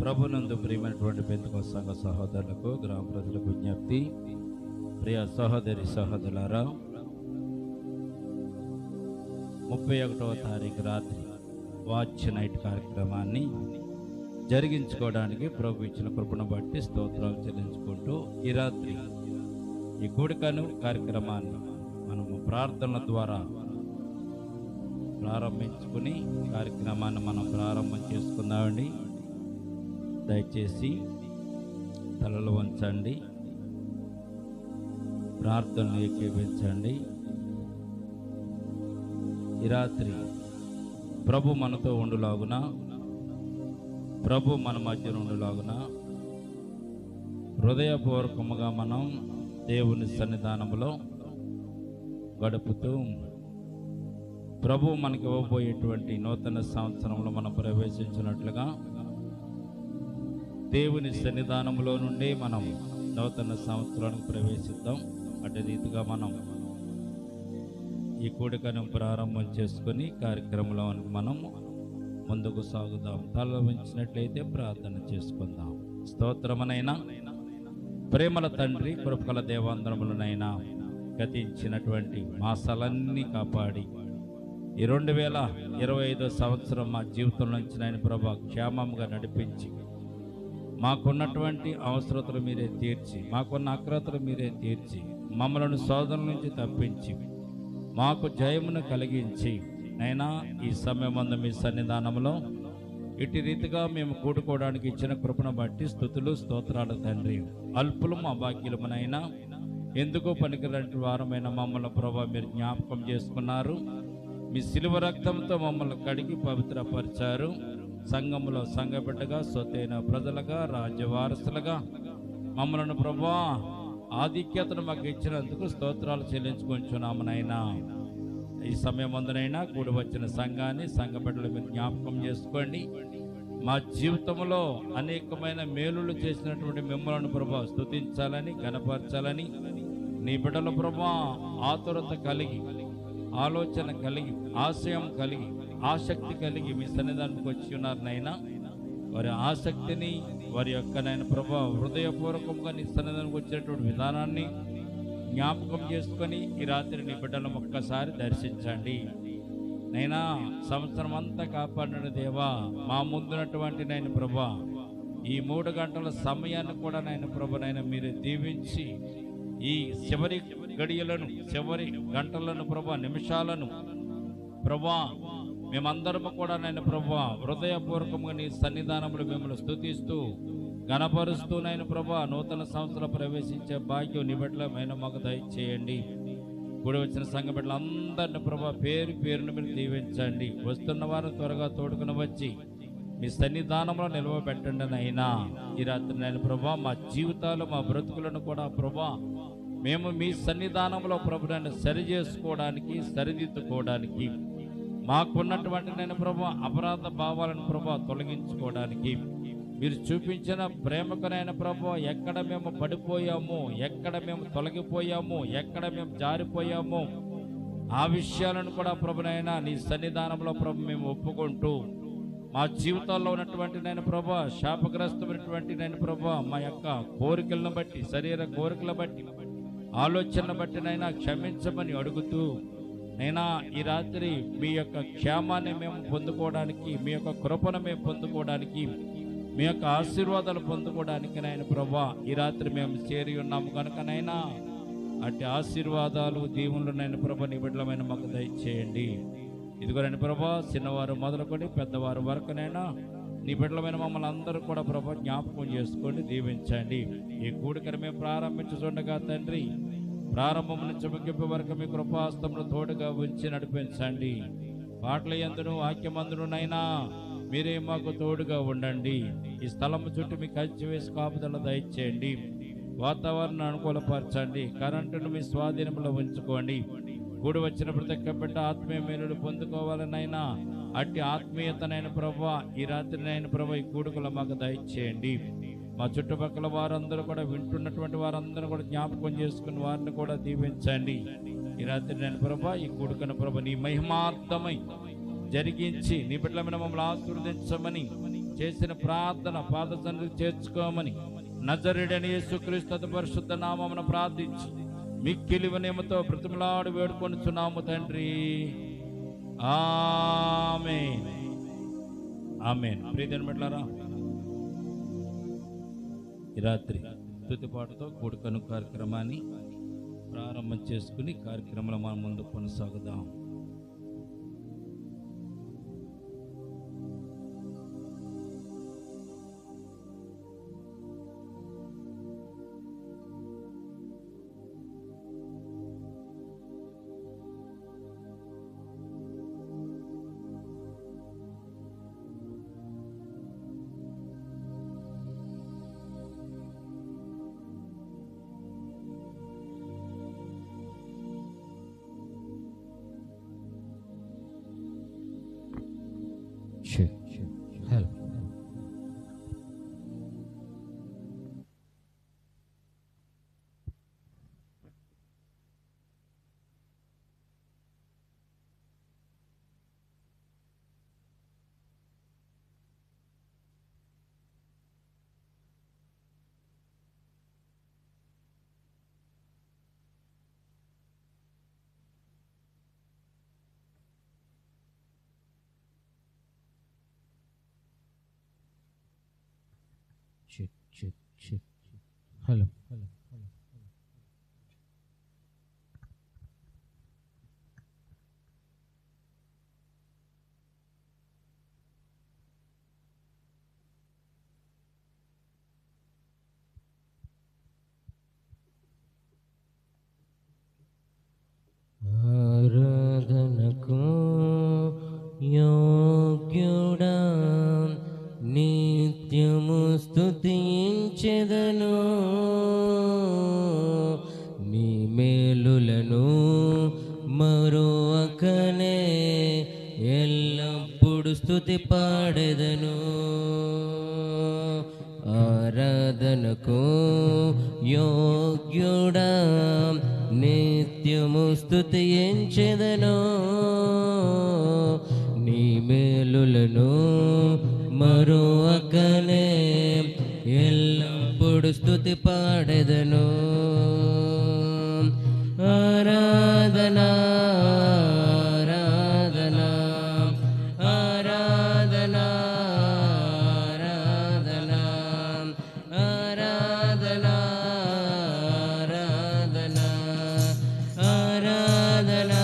ప్రభునందు ప్రియమైనటువంటి పెంతెకోస్తు సంఘ సహోదరులకు, గ్రామ ప్రజలకు విజ్ఞప్తి. ప్రియ సహోదరి సహోదరులారా, 31వ తారీఖు రాత్రి వాచ్ నైట్ కార్యక్రమాన్ని జరిగించుకోవడానికి ప్రభు ఇచ్చిన కృపను బట్టి స్తోత్రాలు చెల్లించుకుంటూ ఈ రాత్రి ఈ కూడికను కార్యక్రమాన్ని మనము ప్రార్థనల ద్వారా ప్రారంభించుకుని కార్యక్రమాన్ని మనం ప్రారంభం చేసుకుందామండి. దయచేసి తలలు వంచండి, ప్రార్థనలు ఏకీభవించండి. ఈ రాత్రి ప్రభు మనతో ఉండులాగున, ప్రభు మన మధ్యన ఉండులాగున హృదయపూర్వకముగా మనం దేవుని సన్నిధానంలో గడుపుతూ ప్రభు మనకి ఇవ్వబోయేటువంటి నూతన సంవత్సరంలో మనం ప్రవేశించినట్లుగా దేవుని సన్నిధానంలో నుండి మనం నూతన సంవత్సరానికి ప్రవేశిద్దాం. అదే రీతిగా మనం ఈ కూడికను ప్రారంభం చేసుకుని కార్యక్రమంలో మనం ముందుకు సాగుదాం. తల వంచినట్లయితే ప్రార్థన చేసుకుందాం. స్తోత్రమునైనా ప్రేమల తండ్రి, కృపగల దేవాంతరములనైనా గతించినటువంటి మాసాలన్నీ కాపాడి ఈ 2025 సంవత్సరం మా జీవితం నుంచి నాయన ప్రభా క్షేమంగా నడిపించి మాకున్నటువంటి అవసరతలు మీరే తీర్చి, మాకున్న అక్రతలు మీరే తీర్చి, మమ్మలను శోధనల నుంచి తప్పించి మాకు జయమును కలిగించి నైనా ఈ సమయమందు మీ సన్నిధానంలో ఇటు రీతిగా మేము కూడుకోవడానికి ఇచ్చిన కృపను బట్టి స్తుతులు స్తోత్రాలు తండ్రి. అల్పులము అభాగ్యులమునైనా ఎందుకో పనికిరాని వారమైన మమ్మల్ని ప్రభా మీరు జ్ఞాపకం చేసుకున్నారు. మీ శిలువ రక్తంతో మమ్మల్ని కడిగి పవిత్రపరిచారు. సంఘములో సంఘబిడ్డగా, సొత్తైన ప్రజలుగా, రాజ్య వారసులుగా మమ్మల్ని ప్రభా ఆధిక్యతను మాకు ఇచ్చినందుకు స్తోత్రాలు చెల్లించుకుంటున్నామునైనా. ఈ సమయం ముందునైనా కూడి వచ్చిన సంఘాన్ని, సంఘ బిడ్డలు మీరు జ్ఞాపకం చేసుకోండి. మా జీవితంలో అనేకమైన మేలులు చేసినటువంటి మిమ్మల్ని ప్రభా స్తుతించాలని, ఘనపరచాలని నీ బిడ్డల ప్రభా ఆతురత కలిగి, ఆలోచన కలిగి, ఆశయం కలిగి, ఆసక్తి కలిగి మీ సన్నిధానికి వచ్చి ఉన్నారు నైనా. వారి ఆసక్తిని, వారి యొక్క నాయన ప్రభా హృదయపూర్వకంగా నీ సన్నిధానికి వచ్చినటువంటి విధానాన్ని జ్ఞాపకం చేసుకొని ఈ రాత్రి నీ బిడ్డలను ఒక్కసారి దర్శించండి నైనా. సంవత్సరం అంతా కాపాడిన దేవా, మా ముందున్నటువంటి నాయన ప్రభా ఈ 3 గంటల సమయాన్ని కూడా నాయన ప్రభా నాయన మీరు దీవించి ఈ చివరి గడియలను, చివరి గంటలను ప్రభా, నిమిషాలను ప్రభా మేమందరము కూడా నాయన ప్రభా హృదయపూర్వకంగా నీ సన్నిధానంలో మిమ్మల్ని స్తుతిస్తూ ఘనపరుస్తూ నాయన ప్రభా నూతన సంవత్సరం ప్రవేశించే భాగ్యం నీ బిడ్డలమైన మాకు దయచేయండి. కూడి వచ్చిన సంఘ బిడ్డలందరిని ప్రభా పేరు పేరును మీరు దీవించండి. వస్తున్న వారు త్వరగా తోడుకుని వచ్చి మీ సన్నిధానంలో నిలవబెట్టండి నైనా. ఈ రాత్రి నాయన ప్రభా మా జీవితాలు, మా బ్రతుకులను కూడా ప్రభా మేము మీ సన్నిధానంలో ప్రభుత్వాన్ని సరి చేసుకోవడానికి, సరిదిద్దుకోవడానికి, మాకున్నటువంటి నేను ప్రభా అపరాధ భావాలను ప్రభా తొలగించుకోవడానికి మీరు చూపించిన ప్రేమకునైన ప్రభా ఎక్కడ మేము పడిపోయాము, ఎక్కడ మేము తొలగిపోయాము, ఎక్కడ మేము జారిపోయాము ఆ విషయాలను కూడా ప్రభునైనా నీ సన్నిధానంలో ప్రభు మేము ఒప్పుకుంటూ మా జీవితాల్లో ఉన్నటువంటి నేను ప్రభా శాపగ్రస్తమైనటువంటి నేను ప్రభా మా యొక్క కోరికలను బట్టి, శరీర కోరికలను బట్టి, ఆలోచనను బట్టి నైనా క్షమించమని అడుగుతూ నైనా ఈ రాత్రి మీ యొక్క క్షేమాన్ని మేము పొందుకోవడానికి, మీ యొక్క కృపను మేము పొందుకోవడానికి, మీ యొక్క ఆశీర్వాదాలు పొందుకోవడానికి నాయన ప్రభా ఈ రాత్రి మేము చేరి ఉన్నాము కనుకనైనా అట్టి ఆశీర్వాదాలు, దీవులు నాయన ప్రభా నీ బిడ్డలమైన మాకు దయచేయండి. ఇదిగో నాయన ప్రభా చిన్నవారు మొదలుకొని పెద్దవారు వరకునైనా నీ బిడ్డలమైన మమ్మల్ని అందరూ కూడా ప్రభా జ్ఞాపకం చేసుకోండి, దీవించండి. ఈ కూడికను మేము ప్రారంభించుతుండగా తండ్రి ప్రారంభం నుంచి ముగింపు వరకు మీ కృపాస్తమును తోడుగా ఉంచి నడిపించండి. పాటల యందును వాక్యమందునైనా మీరే మాకు తోడుగా ఉండండి. ఈ స్థలం చుట్టూ మీ కంచె వేసి కాపుదల దయచేయండి. వాతావరణం అనుకూలపరచండి. కరెంటును మీ స్వాధీనంలో ఉంచుకోండి. కూడి వచ్చిన ప్రతి ఒక్క బిడ్డ ఆత్మీయ మేలులు పొందుకోవాలనైనా అట్టి ఆత్మీయతనైన ప్రభువా ఈ రాత్రినైన ప్రభు ఈ కూడుకలు మాకు దయచేయండి. మా చుట్టుపక్కల వారందరూ కూడా వింటున్నటువంటి వారందరూ కూడా జ్ఞాపకం చేసుకుని వారిని కూడా దీవించండి. ఈ రాత్రి నేను ప్రభా ఈ కూడుకున్న ప్రభ నీ మహిమార్థమై జరిగించి నీ బిడ్డలమైన మమ్మల్ని ఆశీర్వదించమని చేసిన ప్రార్థన పాద సన్నిధికి చేర్చుకోమని నజరేయుడైన యేసుక్రీస్తు అతి పరిశుద్ధ నామమున ప్రార్థించి మిక్కిలి వినయముతో బ్రతిమలాడి వేడుకొనుచున్నాము తండ్రి. ఆమేన్. ఆమేన్. ప్రియమైన బిడ్డలారా, ఈ రాత్రి స్తుతిపాటతో కూడుకను కార్యక్రమాన్ని ప్రారంభం చేసుకుని కార్యక్రమంలో మనం ముందు కొనసాగుదాం. Help. Check. Hello. ఆరాధనకు యోగ్యుడా నిత్యము స్తుతించెదను, నీ మేలులను మరువకనే ఎల్లప్పుడు స్తుతి పాడెదను. ఆరాధనకు యోగ్యుడా నిత్యము స్తుతించెదను, నీ మేలులను మరువకనే ఎల్లప్పుడు స్తుతి పాడెదను. ఆరాధనా ఆరాధనా ఆరాధనా ఆరాధనా ఆరాధనా ఆరాధనా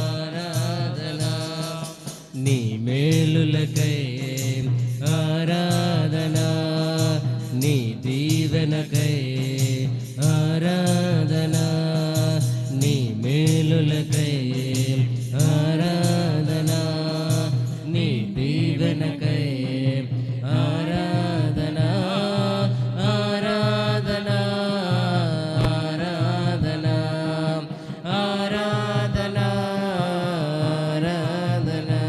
ఆరాధనా నీ మేలులకై ఆరాధనా, నీ దీవెనకై ఆరాధనా, నీ మేలులకై ఆరాధనా, నీ దీవెనకై ఆరాధనా. ఆరాధనా ఆరాధనా ఆరాధనా ఆరాధనా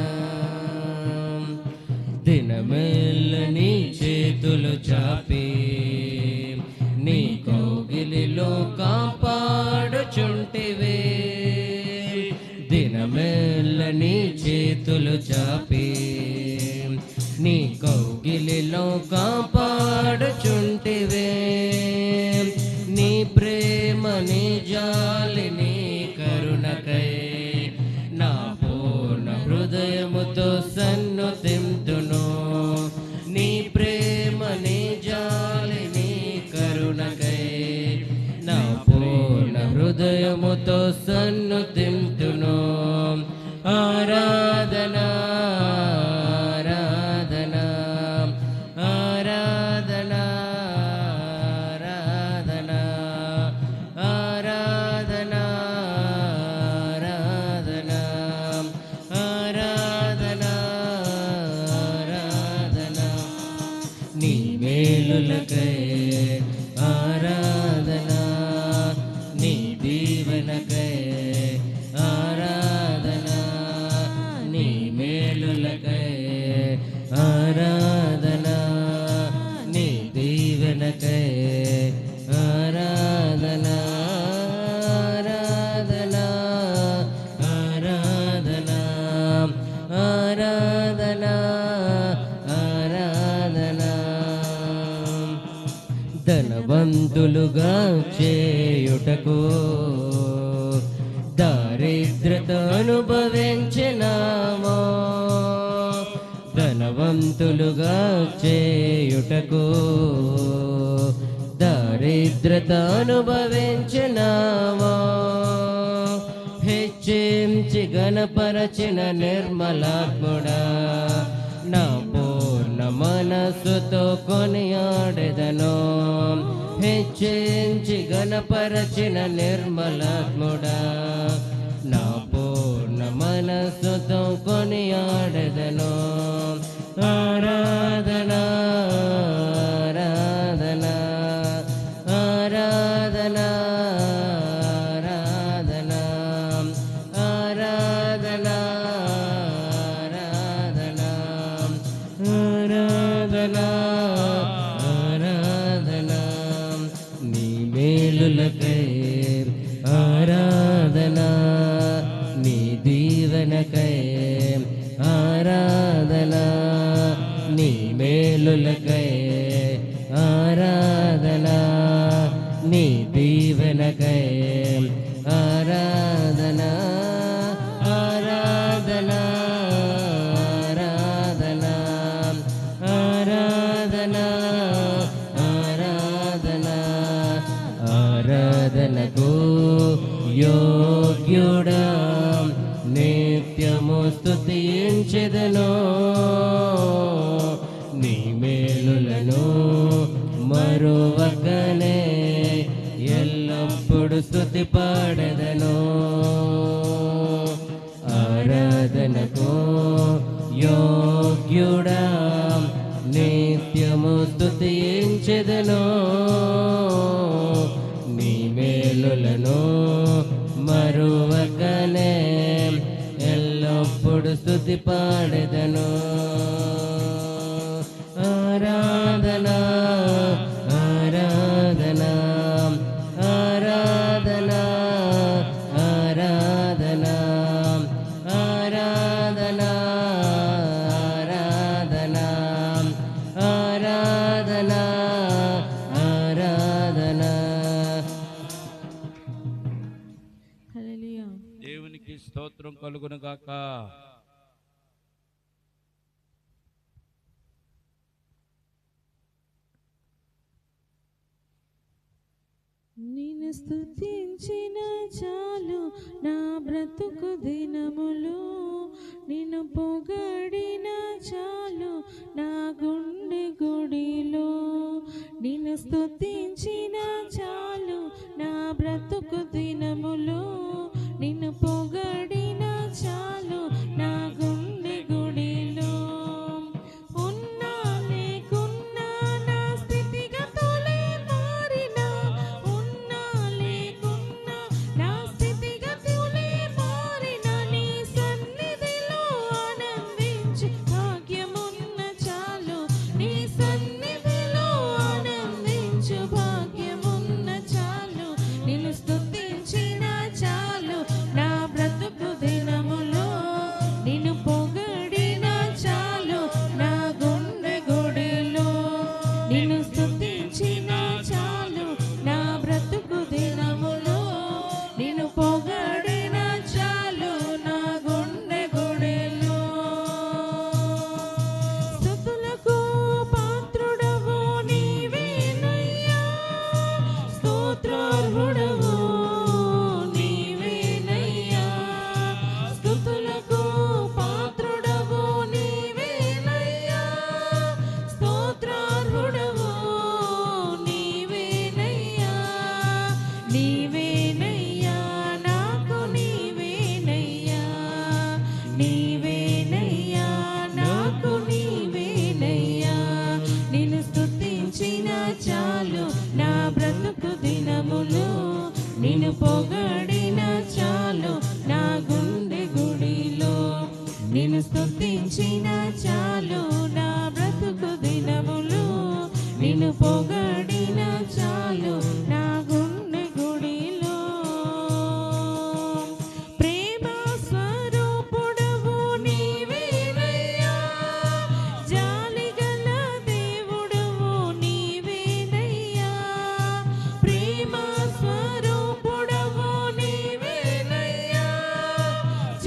దినమెల్ల నీ చేతులు చాపి నీ కౌగిలిలో కాపాడుచుంటివే, దినమెల్ల నీ చేతులు చాపి నీ కౌగిలిలో కాపాడుచుంటివే. నీ ప్రేమ నీ జాలి నీ కరుణకై నా పూర్ణ హృదయముతో సన్నుతింతును. నీ ప్రేమ నీ జాలి నీ కరుణకై నా పూర్ణ హృదయముతో సన్నుతింతును. ఆరాధనా ఆరాధనా ఆరాధనా ఆరాధనా ఆరాధనా ఆరాధనా ఆరాధనా నీ మేలులకై ఆరాధన, నీ దీవెనకై ఆరాధన, నీ మేలులకై ఆరాధన, నీ దీవెనకై ఆరాధన, ఆరాధన, ఆరాధన, ఆరాధన, ఆరాధన. ధనవంతులుగా చేయుటకు దారిద్రత అనుభవించినామో, ధనవంతులుగా చేయుటకు దారిద్రత అనుభవించినామో, హెచ్చించి గణపరచిన నిర్మలాత్ముడా, నా పూర్ణ మనస్సుతో కొనియాడెదను. హెచ్చించి గణపరచిన నిర్మలాత్ముడా, నా పూర్ణ మనస్సుతో కొనియాడెదను. ఆరాధన, ఆరాధన, ఆరాధన, ఆరాధన, ఆరాధన, ఆరాధన, ఆరాధన, ఆరాధన. నీ మేలులకై ఆరాధన, నీ దీవెనకై ఆరాధన, నీ మేలులకై ఆరాధన, నీ దీవెనకై ఆరాధన, ఆరాధన, ఆరాధన, ఆరాధన, ఆరాధన. ఆరాధనకు యోగ్యుడా, నిత్యము స్తుతించెదను. నీ మేలులను మరువకనే ఎల్లప్పుడు స్తుతి పాడెదను. ఆరాధనకు యోగ్యుడా, నిత్యము స్తుతించెదను. నీ మేలులను మరువకనే ఎల్లప్పుడు స్తుతి పాడెదను. ఆరాధన, ఆరాధన, ఆరాధన, ఆరాధన, ఆరాధన, ఆరాధన, ఆరాధన, ఆరాధన. హల్లెలూయా. దేవునికి స్తోత్రం కలుగును గాక. నిన్ను స్తుతించిన చాలు నా బ్రతుకు దినములు, నిన్ను పొగడిన చాలు నా గుండె గుడిలో. నిన్ను స్తుతించిన చాలు నా బ్రతుకు దినములు, నిన్ను పొగడిన చాలు నా గుండె గుడిలో. ఉన్నా లేకున్నా నా స్థితిగతులే మారినా, ఉన్నా లేకున్నా నా స్థితిగతులే మారినా, నీ సన్నిధిలో ఆనందించి భాగ్యమున్న చాలు, నీ సన్నిధిలో ఆనందించు భాగ్యమున్న చాలు. నిన్ను స్తుతించిన చాలు దినములు నిన్ను పొగడిన చాలు నా గుండె గుడిలో. ప్రేమ స్వరూపుడవు నీవేనయ్యా, జాలిగల దేవుడవు నీవేనయ్యా. ప్రేమ స్వరూపుడవు నీవేనయ్యా,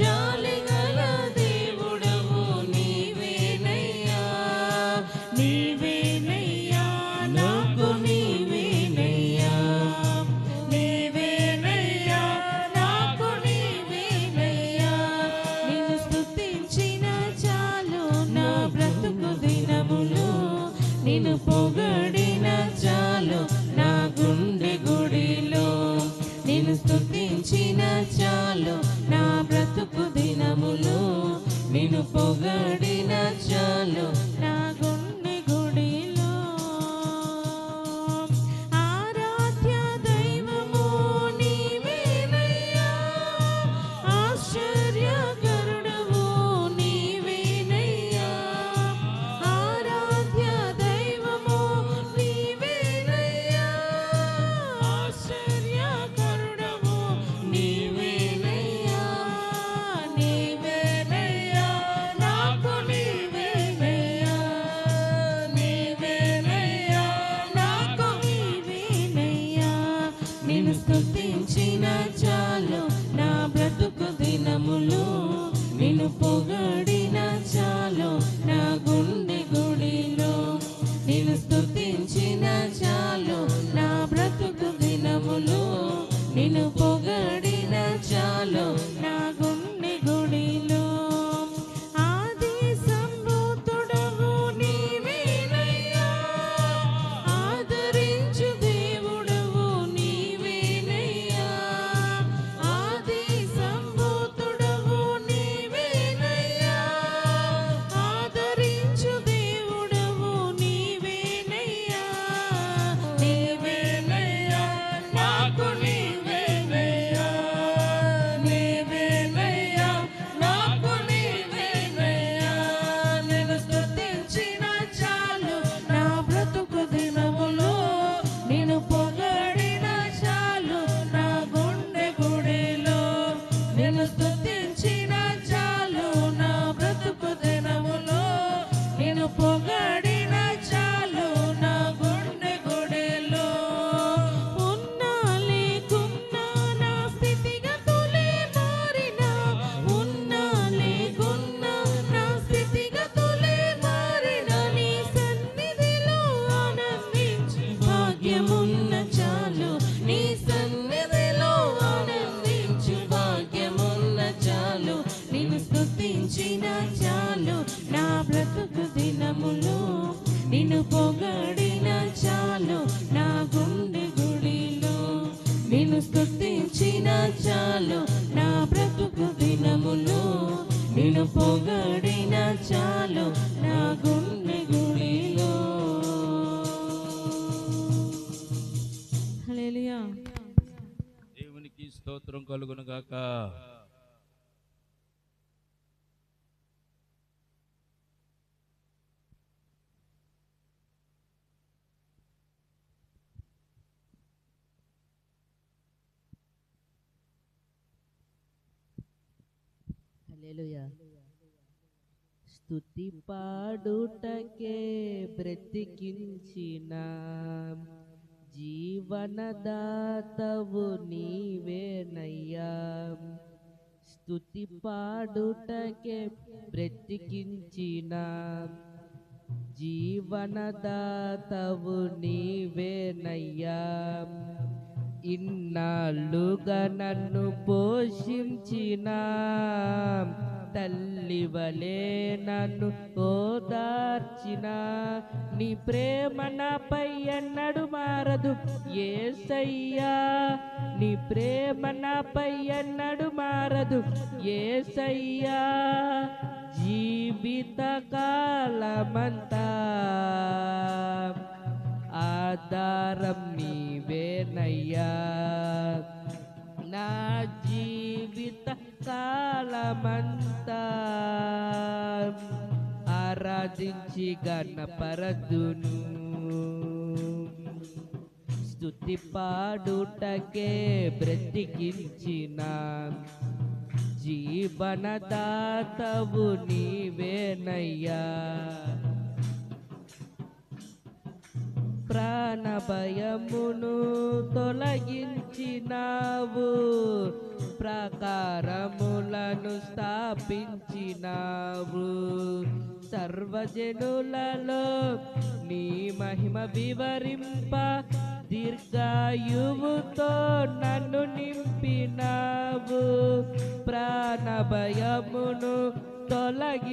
జాలిగల దేవుడవు నీవేనయ్యా. నీవేనయ్యా నాకు నీవేనయ్యా, నీవేనయ్యా నాకు నీవేనయ్యా. నిన్ను స్తుతించిన చాలు నా బ్రతుకు దినములు, నిన్ను పొగడిన చాలు నా గుండె గుడిలో. నిన్ను స్తుతించిన చాలు నా బ్రతుకు దినములు, నిన్ను పొగడిన చాలు నా గుండె గుడిలో. ఆరాధ్య దైవము నీవేనయ్యా, ఆశ్చర్యకరుడవు నీవేనయ్యా. ఆరాధ్య దైవము నీవేనయ్యా, ఆశ్చర్యకరుడవు నీవేనయ్యా. నీవేనయ్యా నాకు నీవేనయ్యా, నీవేనయ్యా నాకు నీవేనయ్యా. నిన్ను స్తుతించిన చాలు నా బ్రతుకు దినములు, నిన్ను పొగడిన చాలు నా గుండె గుడిలో. నిన్ను స్తుతించిన చాలు నా బ్రతుకు దినములు, నిన్ను పొగడిన చాలు నా గుండె గుడిలో. ఆది సంభూతుడవు నీవేనయ్యా, ఆదరించు దేవుడవు నీవేనయ్యా. ఆది సంభూతుడవు నీవేనయ్యా, ఆదరించు దేవుడవు నీవేనయ్యా. నీవేనయ్యా నాకు నీవేనయ్యా, నీవేనయ్యా నాకు నీవేనయ్యా. నిన్ను స్తుతించిన చాలు నా బ్రతుకు దినములు, నిన్ను పొగడిన చాలు నా గుండె గుడిలో. నిన్ను స్తుతించిన చాలు నా బ్రతుకు దినములు, నిన్ను పొగడిన చాలు నా గుండె గుడిలో. ఉన్నా లేకున్నా నా స్థితిగతులే మారినా, ఉన్నా లేకున్నా నా స్థితిగతులే మారినా, నీ సన్నిధిలో ఆనందించి భాగ్యమున్న చాలు. నీ సన్నిధిలో ఆనందించు భాగ్యమున్న చాలు. నిన్ను స్తుతించిన చాలు నా బ్రతుకు దినములు, నిన్ను పొగడిన చాలు నా గుండె గుడిలో. నిన్ను స్తుతించిన చాలు నా బ్రతుకు దినములు, నిన్ను పొగడిన చాలు నా గుండె గుడిలో. హల్లెలూయా. దేవునికి స్తోత్రం కలుగును గాక. హల్లెలూయా. స్తుతి పాడుటకే బ్రతికించిన జీవనదాతవు నీవేనయ్యా. స్తుతి పాడుటకే బ్రతికించిన జీవనదాతవు నీవేనయ్యా. ఇన్నాళ్ళుగా నన్ను పోషించిన తల్లివలే నన్ను ఓదార్చిన నీ ప్రేమ నాపై ఎన్నడు మారదు యేసయ్యా. నీ ప్రేమ నాపై ఎన్నడు మారదు యేసయ్యా. జీవిత కాలమంతా ఆధారం నీవేనయ్యా. నా జీవిత కాలమంతా ఆరాధ ఆరాధించి గణపరదును. స్తుతి పాడుటకే బ్రతికించిన జీవనదాతవు నీవేనయ్యా. ప్రాణ భయమును తొలగించినావు, ప్రాకారములను స్థాపించినావు. సర్వజనులలో నీ మహిమ వివరింప దీర్ఘాయువుతో నన్ను నింపినావు. ప్రాణ భయమును తొలగించినావు,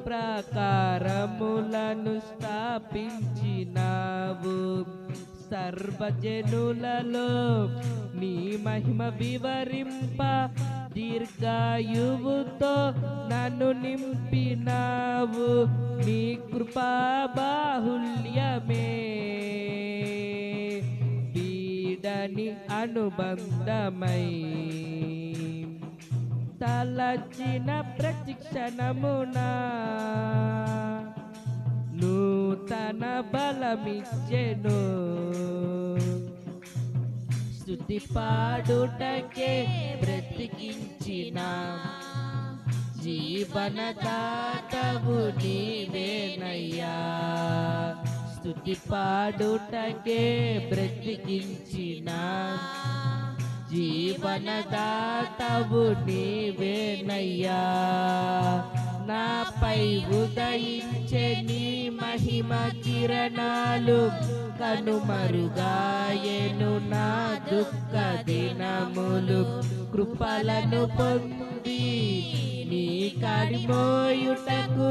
ప్రాకారములను స్థాపించినావు. సర్వజనులలో నీ మహిమ వివరింప దీర్ఘాయువుతో నన్ను నింపినావు. నీ కృపా బాహుల్యమే వీడని అనుబంధమై తలచిన ప్రతి క్షణమునా నూతన బలమిచ్చెను. స్తుతి పాడుటకే బ్రతికించిన జీవనదాతవు నీవేనయ్యా. స్తుతి పాడుటకే బ్రతికించిన జీవనదాతవు నీవేనయ్యా. నాపై ఉదయించే నీ మహిమ కిరణాలు కనుమరుగాయెను నా దుఃఖ దినములు. కృపలను పొంది నీ కడిమోయుటకు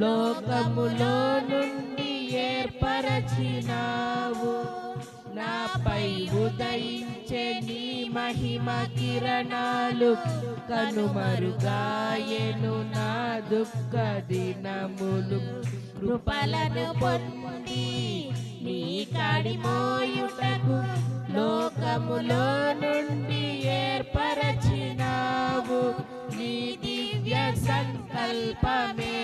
లోకములో నుండి ఏర్పరచినావు. నాపై ఉదయించే నీ మహిమ కిరణాలు కనుమరుగాయెను నా దుఃఖ దినములు. కృపలను పొంది నీ కడిమోయుటకు లోకములో నుండి ఏర్పరచినావు. నీ దివ్య సంకల్పమే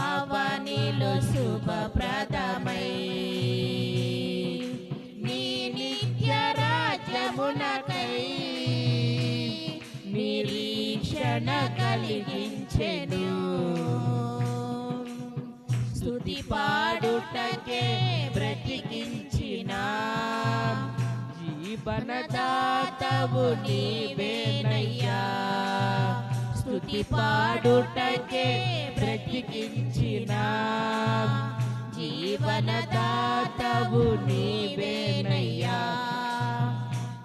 అవనిలో శుభప్రదమై నీ నిత్య రాజ్యమునకై నిరీక్షణ కలిగించెను. స్తుతి పాడుటకే బ్రతికించిన జీవనదాతవు నీవేనయ్యా. స్తుతి పాడుటకే బ్రతికించిన జీవనదాతవు నీవేనయ్యా.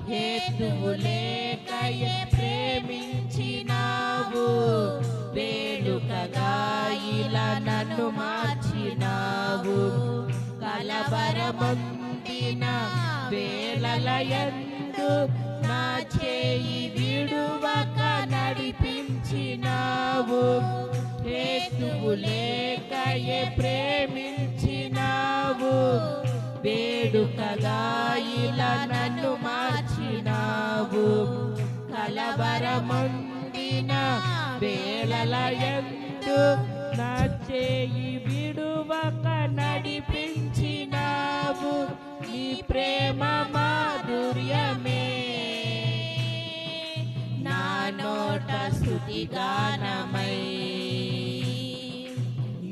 హేతువు లేకయే ప్రేమించినావు, వేడుకగా ఇలా నన్ను మార్చినావు. కలవరమొందిన వేళలయందు నా చేయి విడువక నడిపించినావు. హేతువు లేకయే ప్రేమించినావు, వేడుకగా ఇలా నన్ను మార్చినావు. కలవరమొందిన వేళలయందు నా చేయి విడువక నడిపించినావు. నీ ప్రేమ మాధుర్యమే నా నోట స్తుతిగానమై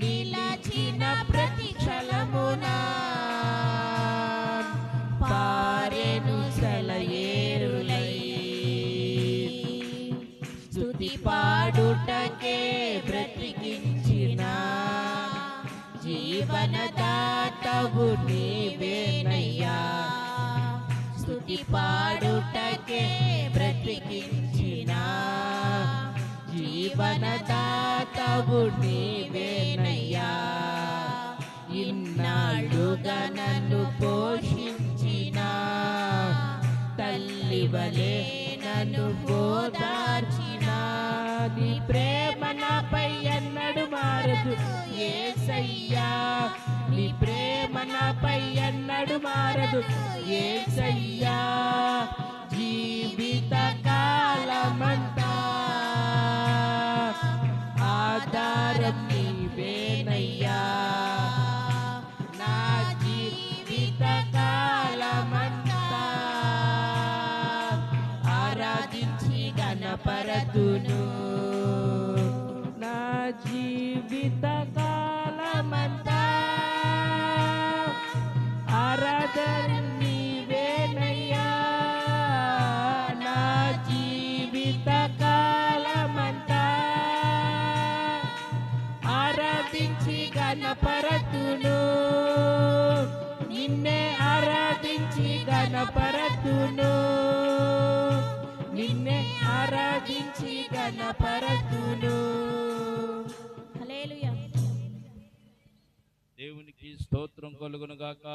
నిలచిన ప్రతి క్షణమునా పారెను సెలయేరులై. స్తుతి పాడుటకే బ్రతికించిన జీవనదాతవు నీవేనయ్యా. స్తుతి పాడుటకే బ్రతికించిన జీవనదాతవు నీవేనయ్యా. ఇన్నాళ్ళుగా నన్ను పోషించిన తల్లివలే నన్ను ఓదార్చిన నీ ప్రేమ నాపై ఎన్నడు మారదు యేసయ్యా. నీ ప్రేమ నాపై ఎన్నడు మారదు యేసయ్యా. జీవిత కాలమంతా ఆరాధించి గణపరతును, నిన్నే ఆరాధించి గణపరతును, నిన్నే ఆరాధించి గణపరతును. హల్లెలూయా. దేవునికి స్తోత్రం కలుగును గాక.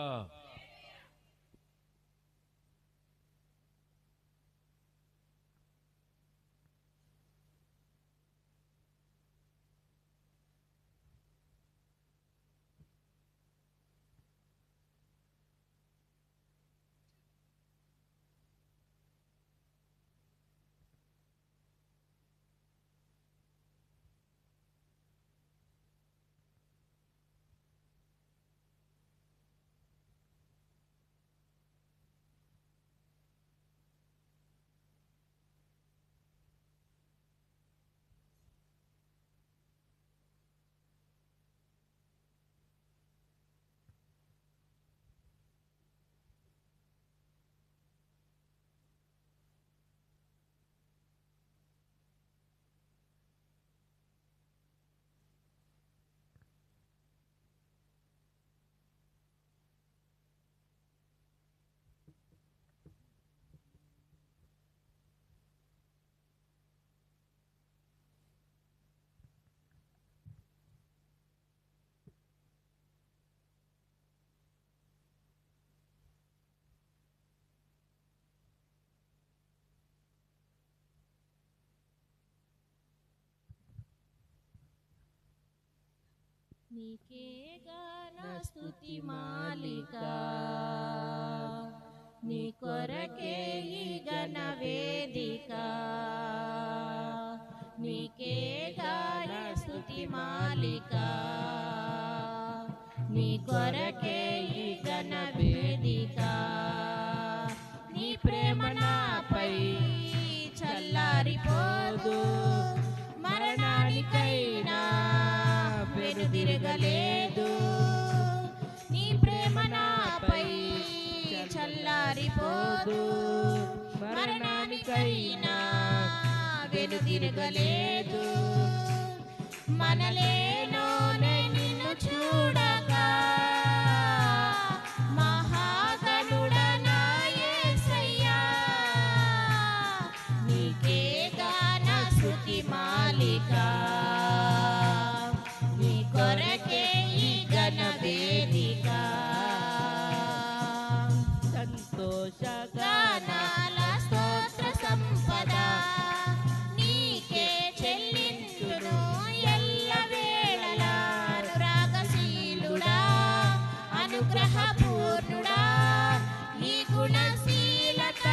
నీకే గాన స్తుతి మాలిక, నీ కొరకే ఈ గణ వేదిక, నీకే గాన స్తుతి మాలిక, నీ కొరకే ఈ గణ వేదిక. నీ ప్రేమ నాపై చల్లారిపోదు, మరణానికైనా వెనుదిరగలేదు. నీ ప్రేమ నాపై చల్లారిపోదు, మరణానికైనా వెనుదిరగలేదు. మనలేనోనే నిన్ను చూడగా, మహాగణుడా నా యేసయ్యా, నీకే గాన స్తుతి మాలిక, నీ కొరకే ఈ గణ వేదిక. సంతోషగానాల స్తోత్ర సంపద నీకే చెల్లించును ఎల్లవేళలా. అనురాగశీలుడా, అనుగ్రహపూర్ణుడా, ఈ గుణశీలత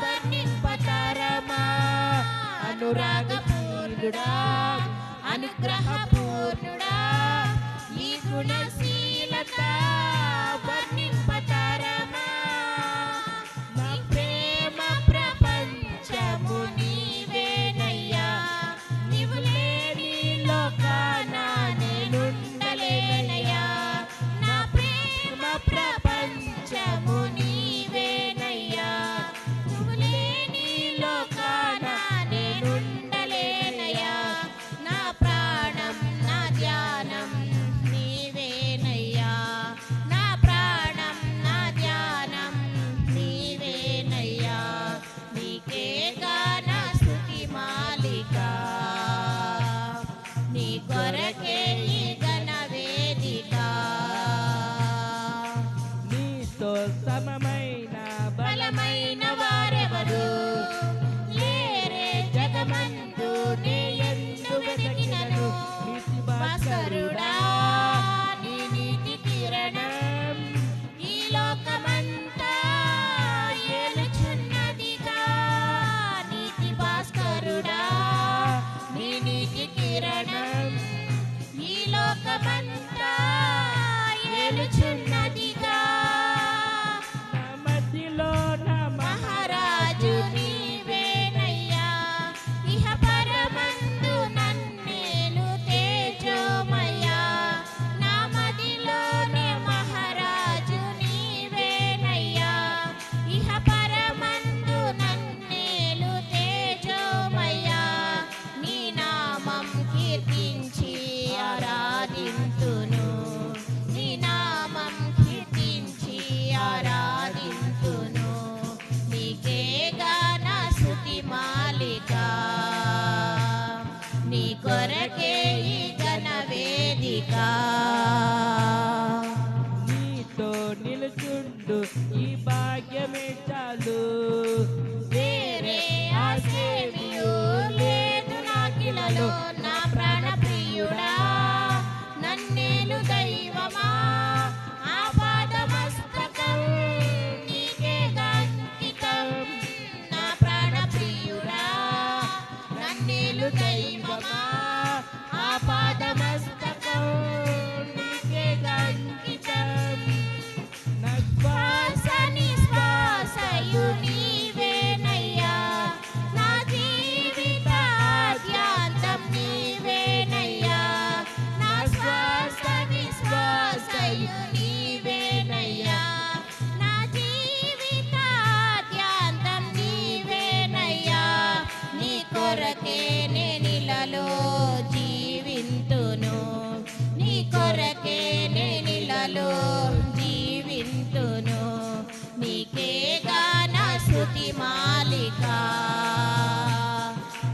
వర్ణింపతరమా. అనురాగపూర్ణుడా, అనుగ్రహపూర్ణుడా, ఈ గుణశీలత వర్ణింపతరమా. నా ప్రేమ ప్రపంచము నీవేనయ్యా, నీవు లేని లోకాన నేనుండలేనయ్యా. నా ప్రేమ ప్రపంచము నీవేనయ్యా, నువ్వు లేని లోకాన నేనుండలేనయ్యా. నా ప్రాణం నా ధ్యానం నీవేనయ్యా, నా ప్రాణం నా ధ్యానం నీవేనయ్యా. నీకే గాన స్తుతి మాలిక, నీ కొరకే ఈ గణ వేదిక. నీతో సమమైన బలమైన వారెవరు లేరే జగమందు, నే ఎందు వెతికినను. భాస్కరుడా, నీ నీతి కిరణం ఈ లోకమంతా ఏలుచున్నదిగా. నీతి భాస్కరుడా, నీ నీతి కిరణం ఈ లోకమంతా ఏలుచున్నదిగా. నా మధ్యలో నా మహారాజు నీవేనయ్యా, ఇహ పరమందు నన్నేలు తేజోమయ్యా. నా మదిలోనే మహారాజు నీవేనయ్యా, ఇహ పరమందు నన్నేలు తేజోమయ్యా. నీ నామం కీర్తించి ఆరాధి వేదిక నీతో నిలుచుండు ఈ భాగ్యమే చాలు. వేరే ఆశేమియు లేదు నాకిలలో నా ప్రాణ ప్రియుడా నన్నేలు దైవమా ఆపాదమస్తకం నీకేగా అంకితం నా ప్రాణ ప్రియుడా నన్నేలు దైవమా ఆపాదమస్తకం నీకేగా అంకితం నా శ్వాస శ్వాస నిశ్వాసయు నీవేనయ్యా నా జీవితాద్యాంతం నీవేనయ్యా నా శ్వాస నిశ్వాసయు నీవేనయ్యా నా జీవితాద్యాంతం నీవేనయ్యా నీ కొరకే నేనిలలో జీవింతును నీ కొరకే నేనిలలో జీవింతును నీకేగా నా స్తుతి మాలిక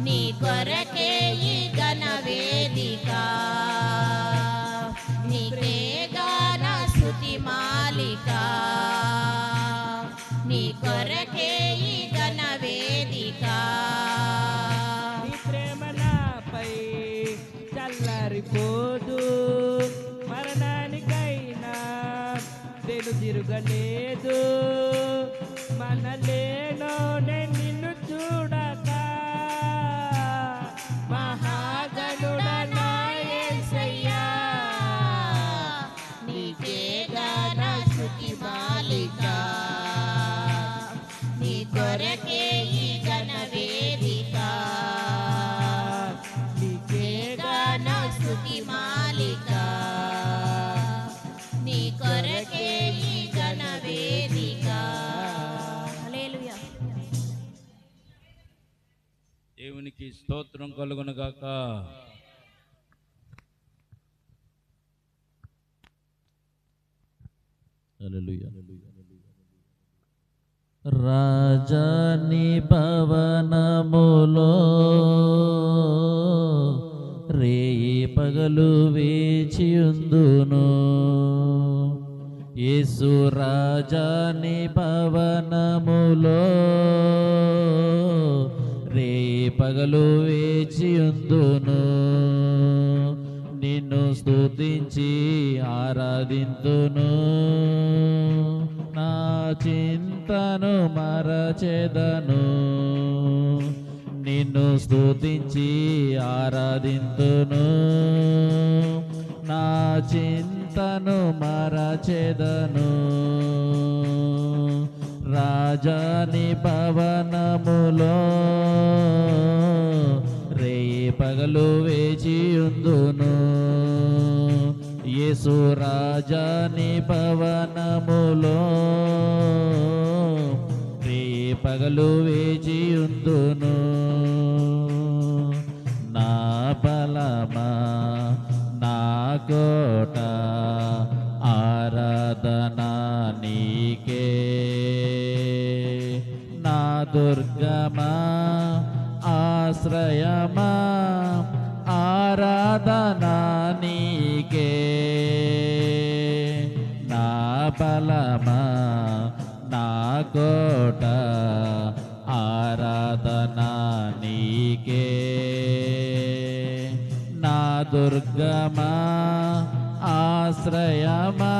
నీ కొరకే ఈ ఘన వేదిక నీకేగా నా స్తుతి మాలిక నీ కొరకే ఈ ఘన వేదిక నీ ప్రేమ నాపై చల్లారిపోదు. మరణానికైనా నేను తిరగలేదు. మనలేనో నేను నిన్ను చూడక మహాగణుడా నా యేసయ్యా. నీకేగా నా స్తుతి మాలిక నీ కొరకే ఈ ఘన వేదిక నీకేగా నా స్తుతి మాలిక నీ కొరకే ఈ ఘన వేదిక హల్లెలూయా దేవునికి స్తోత్రం కలుగును గాక. రాజాని భవనములో రేయి పగలు వేచియుందును. యేసు రాజాని భవనములో రేయి పగలు వేచియుందును. నిన్ను స్తుతించి ఆరాధింతును. నా చింతను మరచెదను. నిన్ను స్తుతించి ఆరాధింతును. నా చింతను మరచెదను. రాజాని భవనములో రేయి పగలు వేచియుందును. యేసు రాజాని భవనములో రేయి పగలు వేచియుందును. నా బలమా నా కోట ఆరాధనా నీకే. నా దుర్గమా ఆశ్రయమా ఆరాధనా నీకే. నా బలమా నా కోట ఆరాధనా నీకే. నా దుర్గమా ఆశ్రయమా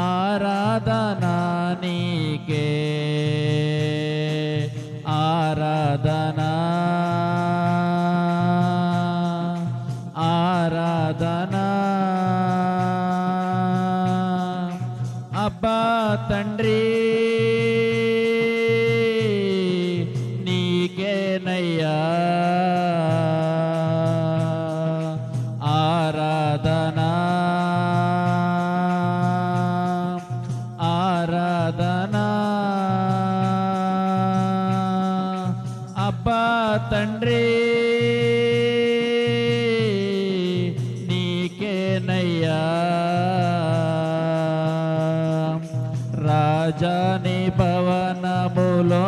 ఆరాధనా నీకే. ఆరాధనా ఆరాధనా అబ్బా తండ్రి నీకేనయ్యా. ఆరాధనా ఆరాధనా అబ్బా తండ్రి నీకేనయ్యా. రాజాని భవనములో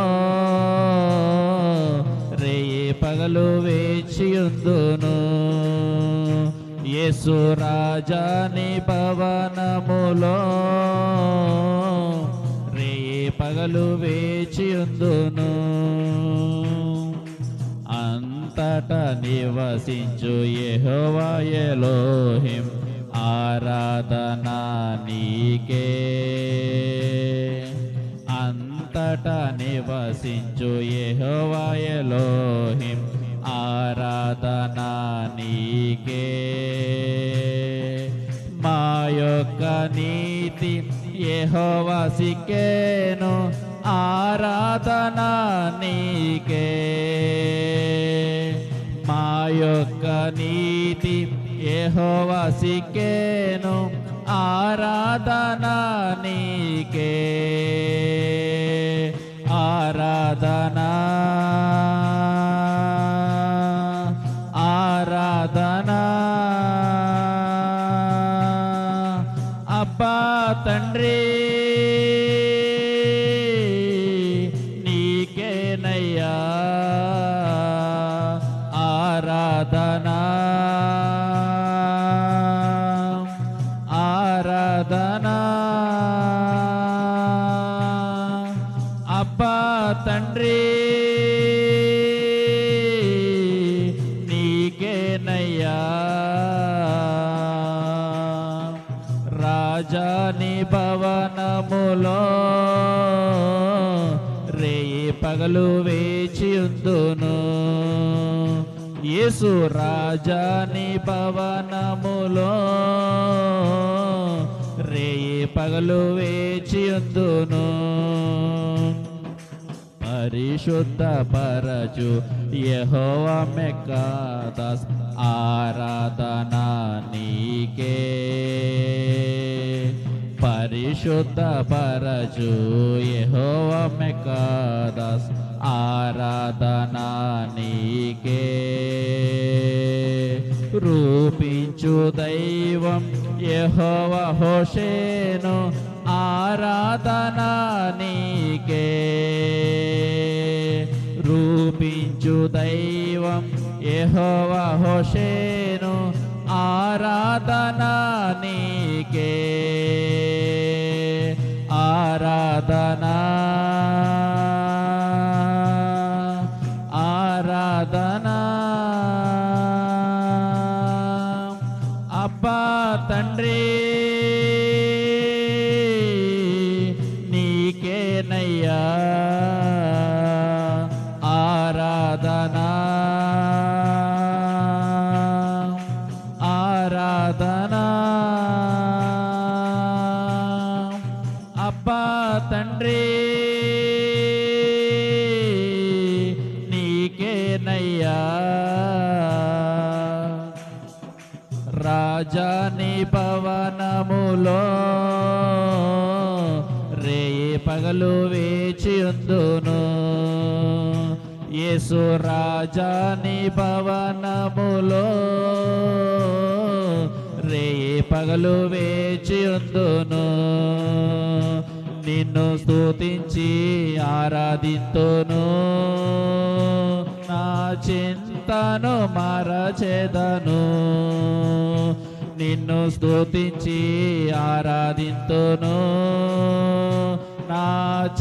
రేయి పగలు వేచియుందును. యేసు రాజాని భవనములో రేయి పగలు వేచియుందును. అంతట నివసించు యెహోవా ఎలోహిం ఆరాధన నీకే. అంతట నివసించు యెహోవా ఎలోహిం ఆరాధన నీకే. మా యొక్క నీతి యెహోవా సిక్కేను ఆరాధన నీకే. మా యొక్క నీతి యెహోవా సిక్కేను ఆరాధన నీకే. ఆరాధన ఆరాధన అబ్బా తండ్రి నీకేనయ్యా ఆరాధన ఆరాధన అబ్బా తండ్రి నీకేనయ్యా. రాజాని భవనములో రేయి పగలు వేచియుందును. యేసు రాజాని భవనములో రేయి పగలు వేచియుందును. పరిశుద్ధ పరచు యెహోవా మెక్కాదాస్ ఆరాధన నీకే. పరిశుద్ధ పరచు యెహోవా మెక్కాదాస్ ఆరాధన నీకే. రూపించు దైవం యెహోవా హోషేను ఆరాధన నీకే. రూపించు దైవం యెహోవా హోషేను ఆరాధన నీకే. ఆరాధన ఆరాధన అబ్బా తండ్రి నీకేనయ్యా ఆరాధన ఆరాధన అబ్బా తండ్రి నీకేనయ్యా. రాజాని భవనములో రేయి పగలు వేచియుందును. యేసు రాజాని భవనములో రేయి పగలు వేచియుందును. నిన్ను స్తుతించి ఆరాధింతును. నా చింతను మరచెదను. నిన్ను స్తుతించి ఆరాధింతును. నా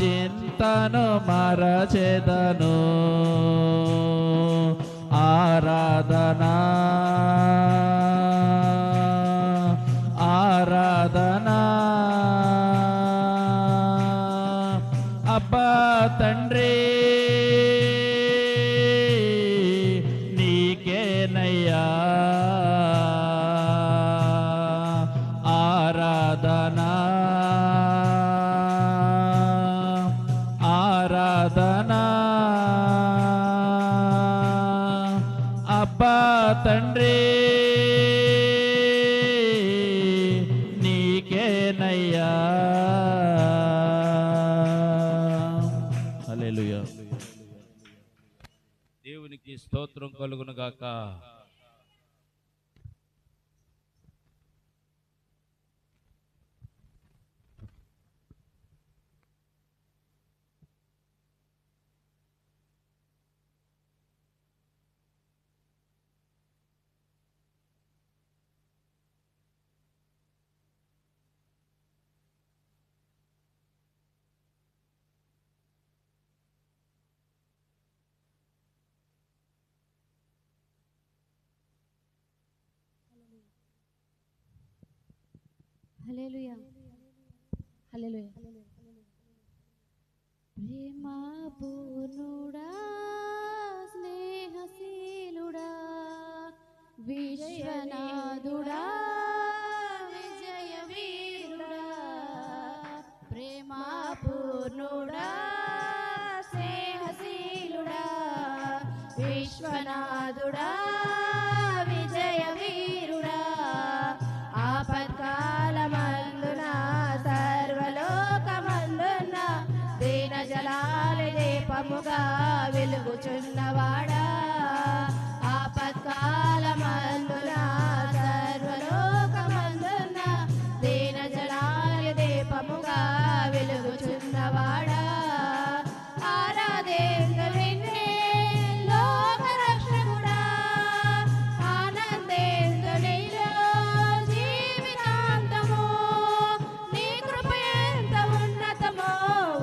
చింతను మరచెదను. ఆరాధన ఆరాధన అబ్బా తండ్రి నీకేనయ్యా ఆరాధన ఆరాధన అబ్బా తండ్రి నీకేనయ్యా. హల్లెలూయా. దేవునికి స్తోత్రం కలుగును గాక. హల్లెలూయా హల్లెలూయా. ప్రేమ పూర్ణుడా స్నేహశీలుడా విశ్వనాథుడా విజయ వీరుడా. ప్రేమ పూర్ణుడా స్నేహశీలుడా విశ్వనాథుడా విజయ వీరుడా. ఆపత్కాలమందున సర్వలోకమందున దీన జలాల దీపముగా వెలుగుచున్నవాడా. ఆపత్కాలమందున సర్వలోకమందున దీన జలాల దీపముగా వెలుగుచున్నవాడా. ఆరాధేందు నిన్నే లోకరక్షకుడా. ఆనందేందు నీలో జీవితాంతము. నీ కృప ఎంత ఉన్నతమో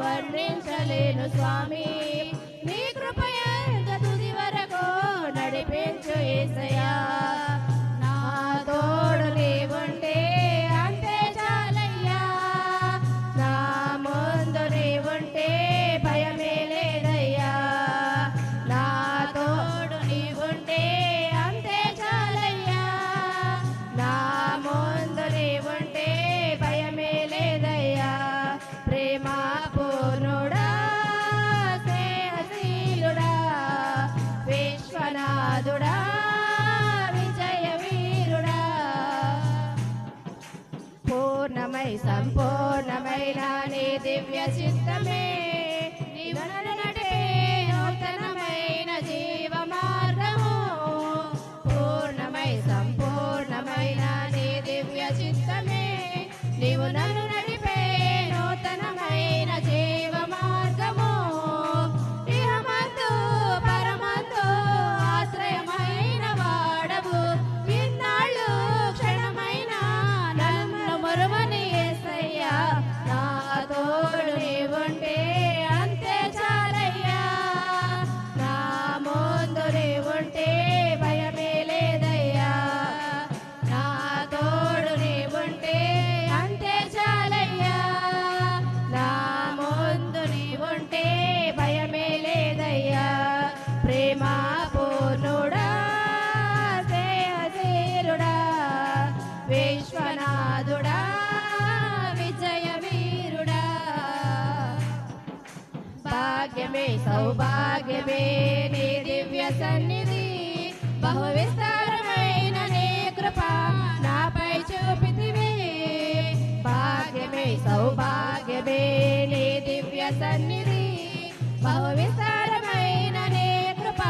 వర్ణించలేను స్వామి. నీ కృప ఎంత తుది వరకు నడిపించు యేసయ్యా. నా తోడు నీవుంటే అంతే చాలయ్యా. నా ముందు నీవుంటే భయమే లేదయ్యా. నా తోడు నీవుంటే అంతే చాలయ్యా. నా ముందు నీవుంటే భయమే లేదయ్యా. ప్రేమ పూర్ణుడా స్నేహశీలుడా విశ్వనాథుడా విజయ వీరుడా. పూర్ణమై సంపూర్ణమైన నీ దివ్య చిత్తమే నీవు నన్ను నడిపే నూతనమైన జీవ మార్గము. పూర్ణమై సంపూర్ణమైన నీ దివ్య చిత్తమే నీవు నన్ను నడిపే నూతనమైన జీవ మార్గము. ఇహమందు పరమందు ఆశ్రయమైన వాడవు. ఇన్నాళ్ళు క్షణమైన నన్ను మరువని యేసయ్యా. నా తోడు నీవుంటే అంతే చాలయ్యా. నా ముందు నీవుంటే భయమే లేదయ్యా. నా తోడు నీవుంటే అంతే చాలయ్యా. నా ముందు నీవుంటే భయమే లేదయ్యా. ప్రేమ పూర్ణుడా స్నేహశీలుడా విశ్వనాథుడా విజయ వీరుడా. భాగ్యమే సౌభాగ్యమే నీ దివ్య సన్నిధి. బహు విస్తారమైన నీ కృప నాపై చూపితివే. భాగ్యమే సౌభాగ్యమే నీ దివ్య సన్నిధి. బహు విస్తారమైన నీ కృప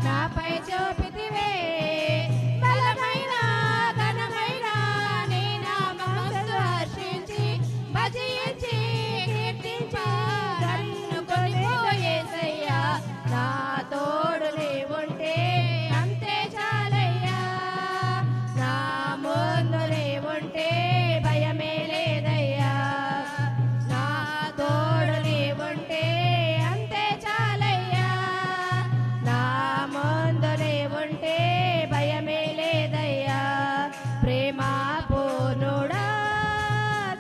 నాపై చూపితివే. బలమైన ఘనమైన నీ నామమును హర్షించి భజించి కీర్తించి నన్ను కొనిపో యేసయ్యా. నా తోడు నీవుంటే అంతే చాలయ్యా. నా ముందు నీవుంటే భయమే లేదయ్యా. నా తోడు నీవుంటే అంతే చాలయ్యా. నా ముందు నీవుంటే భయమే లేదయ్యా. ప్రేమ పూర్ణుడా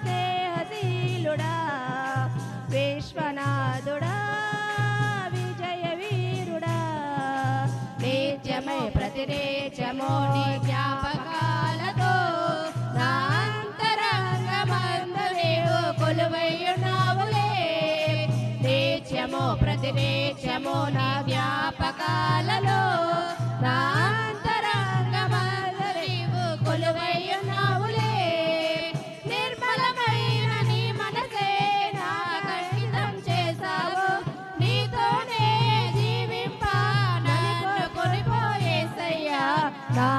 స్నేహశీలుడా విశ్వనాథుడా విజయ వీరుడా. నిత్యమై ప్రతినిత్యము నీ జ్ఞాపకాలతో నా అంతరంగమందు నీవు కొలువైయున్నావులే. నిత్యము ప్రతినిత్యము నా జ్ఞాపకాలలో నా అంతరంగమందు నీవు కొలువైయున్నావులే. నిర్మలమైన నీ మనసే నాకంకితం చేశావు. నీతోనే జీవింప నన్ను కొనిపో యేసయ్యా. నా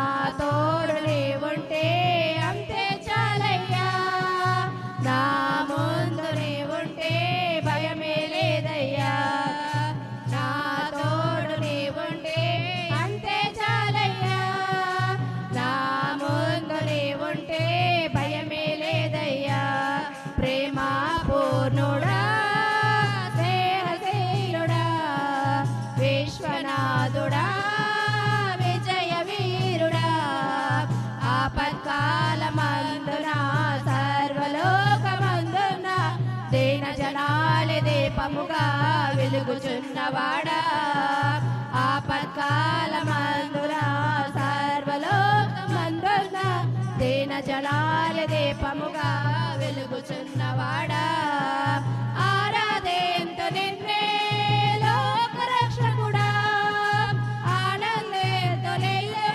దీపముగా వెలుగుచున్నవాడా ఆపత్కాల మందున సర్వలోకమందున దీన జలాల దీపముగా వెలుగుచున్నవాడా ఆరాధేంతు నిన్నే లోకరక్షకుడా ఆనందేంతులెయ్యో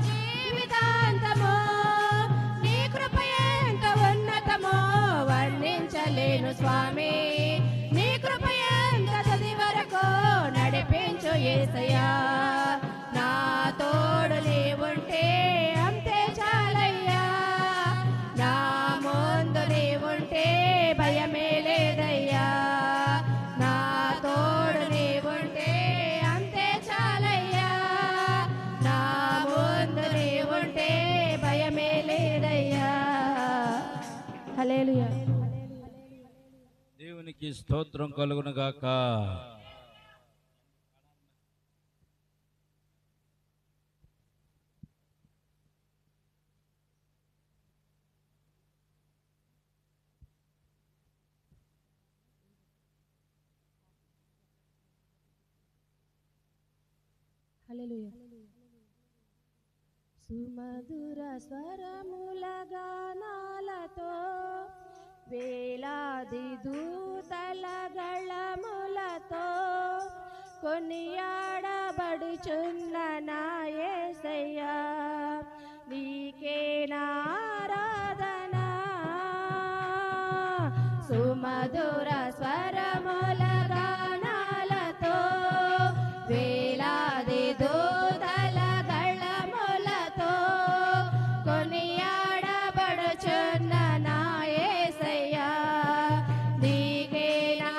జీవితాంతము నీ కృప ఎంత ఉన్నతమో వర్ణించలేను స్వామి నీ కృప ఎంత తుది వరకు నడిపించు యేసయ్యా నా తోడు నీవుంటే అంతే చాలయ్యా నా ముందు నీవుంటే భయమే లేదయ్యా నా తోడు నీవుంటే అంతే చాలయ్యా నా ముందు నీవుంటే భయమే లేదయ్యా హల్లెలూయా దేవునికి స్తోత్రం కలుగును గాక. హల్లెలూయా సుమధుర స్వరముల గానాలతో వేలాది దూతల గళములతో కొనియాడబడుచున్న నా యేసయ్యా నీకే నా ఆరాధన సుమధుర స్వరముల గానాలతో వేలాది దూతల గళములతో కొనియాడబడుచున్న నా యేసయ్యా నీకే నా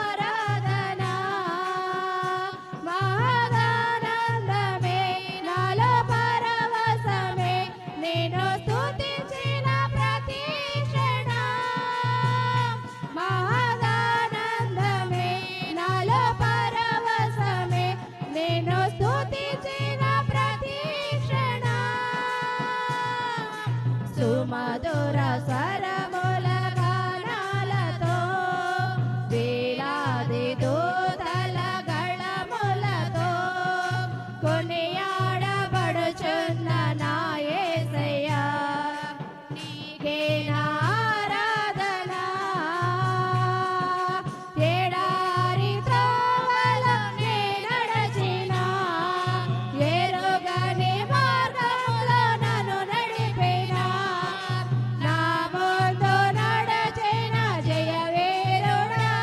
ఆరాధన మహదానందమే నాలో పరవశమే నేను స్తుతించిన ప్రతి క్షణం మహదానందమే నాలో పరవశమే నేను స్తుతించిన ప్రతి క్షణం సుమధుర స్వరముల గానాలతో వేలాది దూతల గళములతో కొనియాడబడుచున్న నా యేసయ్యా నీకే నా ఆరాధన ఎడారి త్రోవలో నే నడచిన ఎరుగని మార్గములో నన్ను నడిపిన నా ముందు నడచిన జయవీరుడా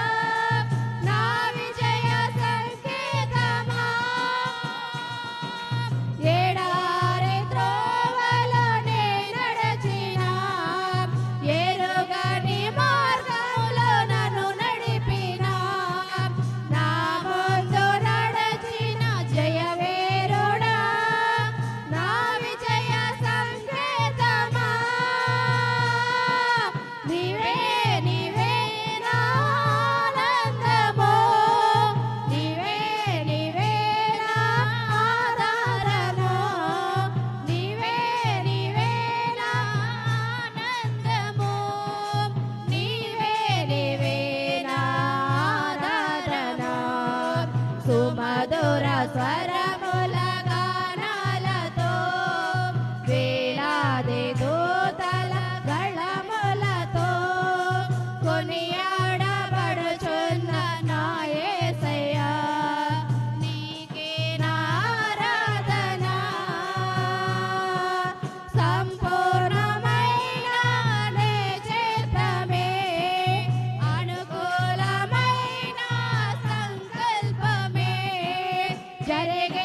నా విజయ సంకేతమా ఎడారి త్రోవలో నే నడచిన ఎరుగని మార్గములో నన్ను నడిపిన నా ముందు నడచిన జయవీరుడా నా విజయ సంకేతమా నీవే నీవే నా ఆనందము నీవే నీవే నా ఆధారము నీవే నీవే నా ఆనందము నీవే నీవే నా ఆధారణ సుమధుర స్వరముల గానాలతో వేలాది దూతల గళములతో కొనియాడబడుచున్న నా యేసయ్యా నీకే నా ఆరాధన సంపూర్ణమైన నీ చిత్తమే అనుకూలమైన సంకల్పమే జరిగే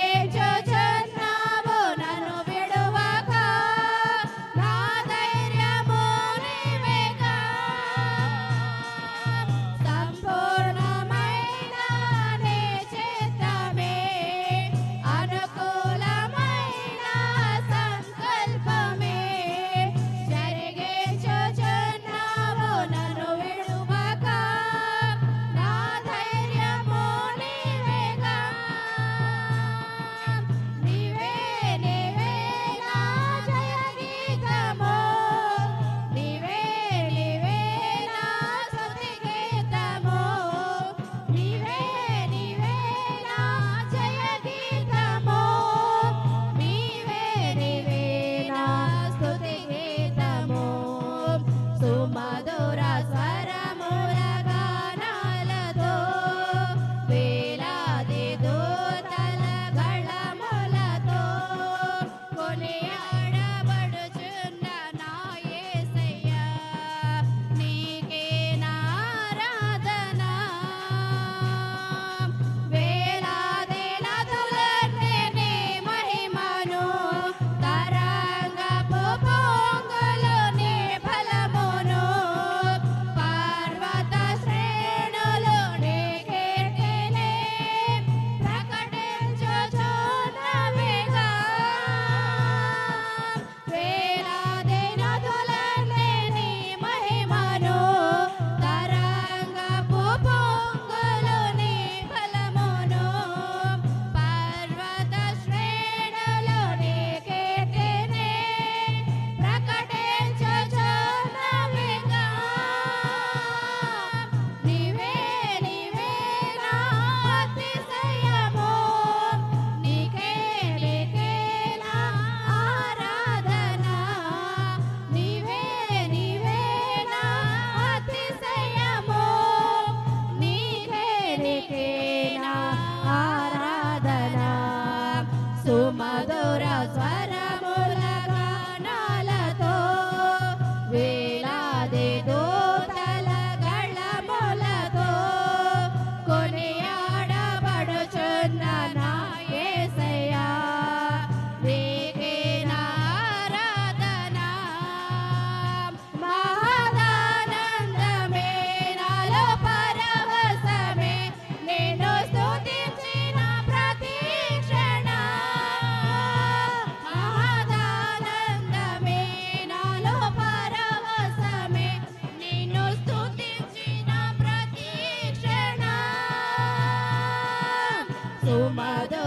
మధు